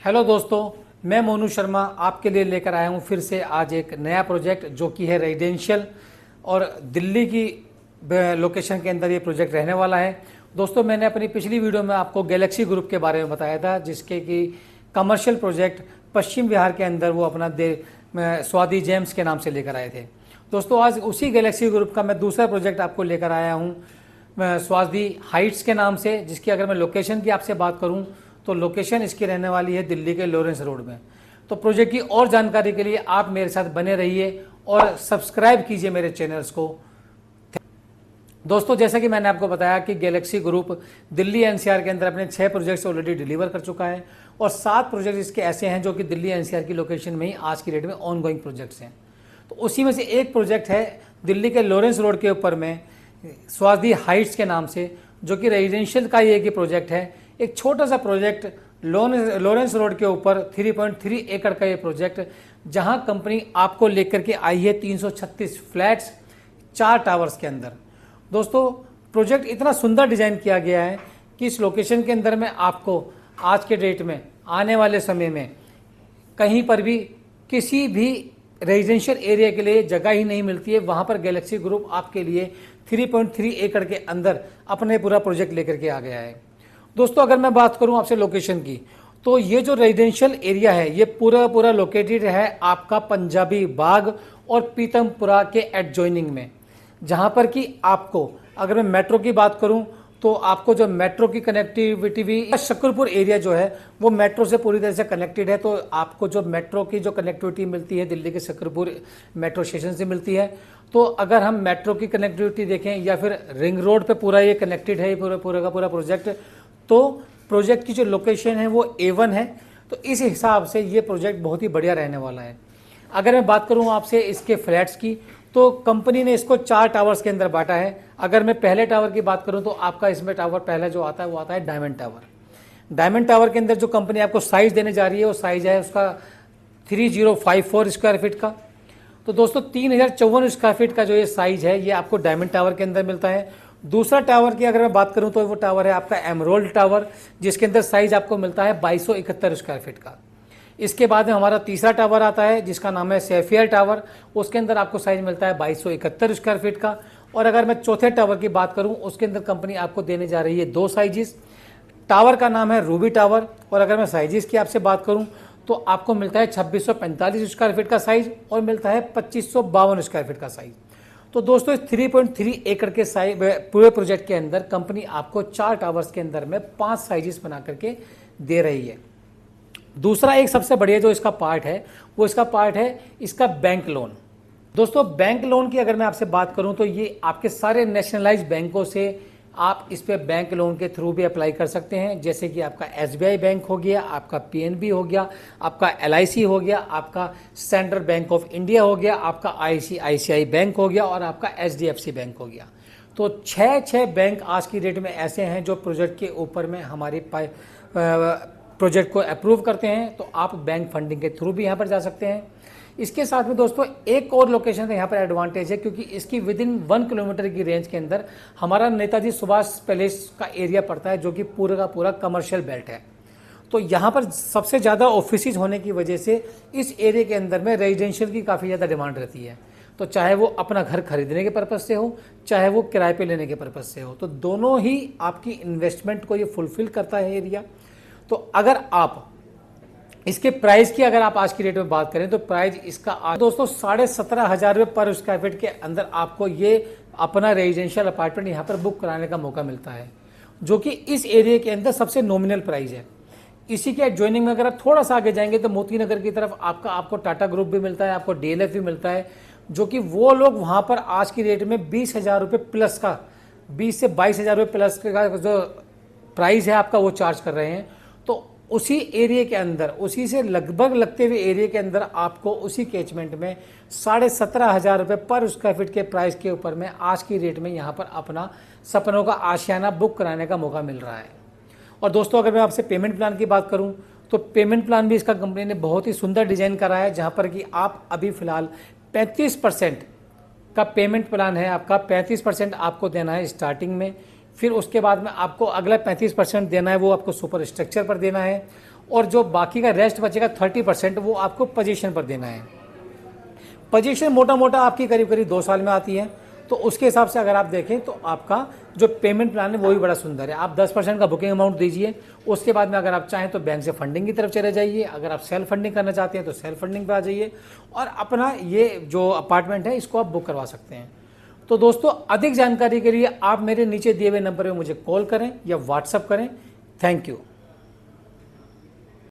Hello दोस्तों, मैं मोनू शर्मा आपके लिए लेकर आया हूं फिर से आज एक नया प्रोजेक्ट जो कि है रेजिडेंशियल और दिल्ली की लोकेशन के अंदर ये प्रोजेक्ट रहने वाला है। दोस्तों, मैंने अपनी पिछली वीडियो में आपको गैलेक्सी ग्रुप के बारे में बताया था, जिसके कि कमर्शियल प्रोजेक्ट पश्चिम बिहार के अंदर वो अपना स्वादी जेम्स के नाम से लेकर आए थे। दोस्तों, आज उसी गैलेक्सी ग्रुप का मैं दूसरा प्रोजेक्ट आपको लेकर आया हूँ स्वादी हाइट्स के नाम से, जिसकी अगर मैं लोकेशन की आपसे बात करूँ तो लोकेशन इसकी रहने वाली है दिल्ली के लॉरेंस रोड में। तो प्रोजेक्ट की और जानकारी के लिए आप मेरे साथ बने रहिए और सब्सक्राइब कीजिए मेरे चैनल्स को। दोस्तों, जैसा कि मैंने आपको बताया कि गैलेक्सी ग्रुप दिल्ली एनसीआर के अंदर अपने 6 प्रोजेक्ट्स ऑलरेडी डिलीवर कर चुका है और 7 प्रोजेक्ट इसके ऐसे हैं जो कि दिल्ली एनसीआर की लोकेशन में ही आज की डेट में ऑन गोइंग प्रोजेक्ट्स हैं। तो उसी में से एक प्रोजेक्ट है दिल्ली के लॉरेंस रोड के ऊपर में स्वादी हाइट्स के नाम से, जो कि रेजिडेंशियल का ये प्रोजेक्ट है। एक छोटा सा प्रोजेक्ट लॉरेंस रोड के ऊपर 3.3 एकड़ का ये प्रोजेक्ट, जहां कंपनी आपको लेकर के आई है 336 फ्लैट्स 4 टावर्स के अंदर। दोस्तों, प्रोजेक्ट इतना सुंदर डिजाइन किया गया है कि इस लोकेशन के अंदर में आपको आज के डेट में आने वाले समय में कहीं पर भी किसी भी रेजिडेंशियल एरिया के लिए जगह ही नहीं मिलती है। वहां पर गैलेक्सी ग्रुप आपके लिए 3.3 एकड़ के अंदर अपने पूरा प्रोजेक्ट लेकर के आ गया है। दोस्तों, अगर मैं बात करूं आपसे लोकेशन की, तो ये जो रेजिडेंशियल एरिया है ये पूरा लोकेटेड है आपका पंजाबी बाग और पीतमपुरा के एडजॉइनिंग में, जहां पर कि आपको अगर मैं मेट्रो की बात करूं तो आपको जो मेट्रो की कनेक्टिविटी भी शकरपुर एरिया जो है वो मेट्रो से पूरी तरह से कनेक्टेड है। तो आपको जो मेट्रो की जो कनेक्टिविटी मिलती है दिल्ली के शकरपुर मेट्रो स्टेशन से मिलती है। तो अगर हम मेट्रो की कनेक्टिविटी देखें या फिर रिंग रोड पे पूरा ये कनेक्टेड है पूरा का पूरा प्रोजेक्ट, तो प्रोजेक्ट की जो लोकेशन है वो A1 है। तो इस हिसाब से ये प्रोजेक्ट बहुत ही बढ़िया रहने वाला है। अगर मैं बात करूं आपसे इसके फ्लैट्स की, तो कंपनी ने इसको 4 टावर्स के अंदर बांटा है। अगर मैं पहले टावर की बात करूं तो आपका इसमें टावर पहला जो आता है वो आता है डायमंड टावर। डायमंड टावर के अंदर जो कंपनी आपको साइज देने जा रही है वो साइज है उसका 3054 स्क्वायर फीट का। तो दोस्तों, 3054 स्क्वायर फीट का जो ये साइज है ये आपको डायमंड टावर के अंदर मिलता है। दूसरा टावर की अगर मैं बात करूं तो वो टावर है आपका एमरोल्ड टावर, जिसके अंदर साइज आपको मिलता है 2271 स्क्वायर फीट का। इसके बाद में हमारा तीसरा टावर आता है जिसका नाम है सैफियर टावर, उसके अंदर आपको साइज मिलता है 2271 स्क्वायर फीट का। और अगर मैं चौथे टावर की बात करूं, उसके अंदर कंपनी आपको देने जा रही है 2 साइजेस। टावर का नाम है रूबी टावर, और अगर मैं साइजेस की आपसे बात करूं तो आपको मिलता है 2645 स्क्वायर फीट का साइज और मिलता है 2552 स्क्वायर फीट का साइज। तो दोस्तों, इस 3.3 एकड़ के पूरे प्रोजेक्ट के अंदर कंपनी आपको 4 टावर्स के अंदर में 5 साइजेस बना करके दे रही है। दूसरा एक सबसे बढ़िया जो इसका पार्ट है वो इसका पार्ट है इसका बैंक लोन। दोस्तों, बैंक लोन की अगर मैं आपसे बात करूं तो ये आपके सारे नेशनलाइज्ड बैंकों से आप इस पे बैंक लोन के थ्रू भी अप्लाई कर सकते हैं, जैसे कि आपका SBI बैंक हो गया, आपका PNB हो गया, आपका LIC हो गया, आपका सेंट्रल बैंक ऑफ इंडिया हो गया, आपका ICICI बैंक हो गया और आपका HDFC बैंक हो गया। तो 6 बैंक आज की डेट में ऐसे हैं जो प्रोजेक्ट के ऊपर में हमारी प्रोजेक्ट को अप्रूव करते हैं। तो आप बैंक फंडिंग के थ्रू भी यहाँ पर जा सकते हैं। इसके साथ में दोस्तों एक और लोकेशन यहाँ पर एडवांटेज है, क्योंकि इसकी विदिन 1 किलोमीटर की रेंज के अंदर हमारा नेताजी सुभाष पैलेस का एरिया पड़ता है, जो कि पूरा का पूरा कमर्शियल बेल्ट है। तो यहाँ पर सबसे ज़्यादा ऑफिसेज होने की वजह से इस एरिया के अंदर में रेजिडेंशियल की काफ़ी ज़्यादा डिमांड रहती है। तो चाहे वो अपना घर खरीदने के पर्पज़ से हो, चाहे वो किराए पे लेने के पर्पज़ से हो, तो दोनों ही आपकी इन्वेस्टमेंट को ये फुलफिल करता है एरिया। तो अगर आप इसके प्राइस की अगर आप आज की डेट में बात करें तो प्राइस इसका दोस्तों 17,500 रुपये पर स्क्वायर फीट के अंदर आपको ये अपना रेजिडेंशियल अपार्टमेंट यहाँ पर बुक कराने का मौका मिलता है, जो कि इस एरिया के अंदर सबसे नॉमिनल प्राइस है। इसी के एडजॉइनिंग में अगर आप थोड़ा सा आगे जाएंगे तो मोती नगर की तरफ आपको टाटा ग्रुप भी मिलता है, आपको DLF भी मिलता है, जो कि वो लोग वहाँ पर आज की डेट में 20,000 रुपये प्लस का 20 से 22,000 रुपये प्लस का जो प्राइस है आपका वो चार्ज कर रहे हैं। तो उसी एरिया के अंदर, उसी से लगभग लगते हुए एरिया के अंदर आपको उसी कैचमेंट में 17,500 रुपये पर स्क्वायर फीट के प्राइस के ऊपर में आज की रेट में यहाँ पर अपना सपनों का आशियाना बुक कराने का मौका मिल रहा है। और दोस्तों, अगर मैं आपसे पेमेंट प्लान की बात करूँ तो पेमेंट प्लान भी इसका कंपनी ने बहुत ही सुंदर डिजाइन करा है, जहाँ पर कि आप अभी फिलहाल 35% का पेमेंट प्लान है आपका। 35% आपको देना है स्टार्टिंग में, फिर उसके बाद में आपको अगला 35% देना है वो आपको सुपर स्ट्रक्चर पर देना है, और जो बाकी का रेस्ट बचेगा 30% वो आपको पोजीशन पर देना है। पोजीशन मोटा मोटा आपकी करीब करीब 2 साल में आती है। तो उसके हिसाब से अगर आप देखें तो आपका जो पेमेंट प्लान है वो भी बड़ा सुंदर है। आप 10% का बुकिंग अमाउंट दीजिए, उसके बाद में अगर आप चाहें तो बैंक से फंडिंग की तरफ चले जाइए, अगर आप सेल्फ फंडिंग करना चाहते हैं तो सेल्फ फंडिंग पे आ जाइए और अपना ये जो अपार्टमेंट है इसको आप बुक करवा सकते हैं। तो दोस्तों, अधिक जानकारी के लिए आप मेरे नीचे दिए हुए नंबर पर मुझे कॉल करें या व्हाट्सअप करें। Thank you.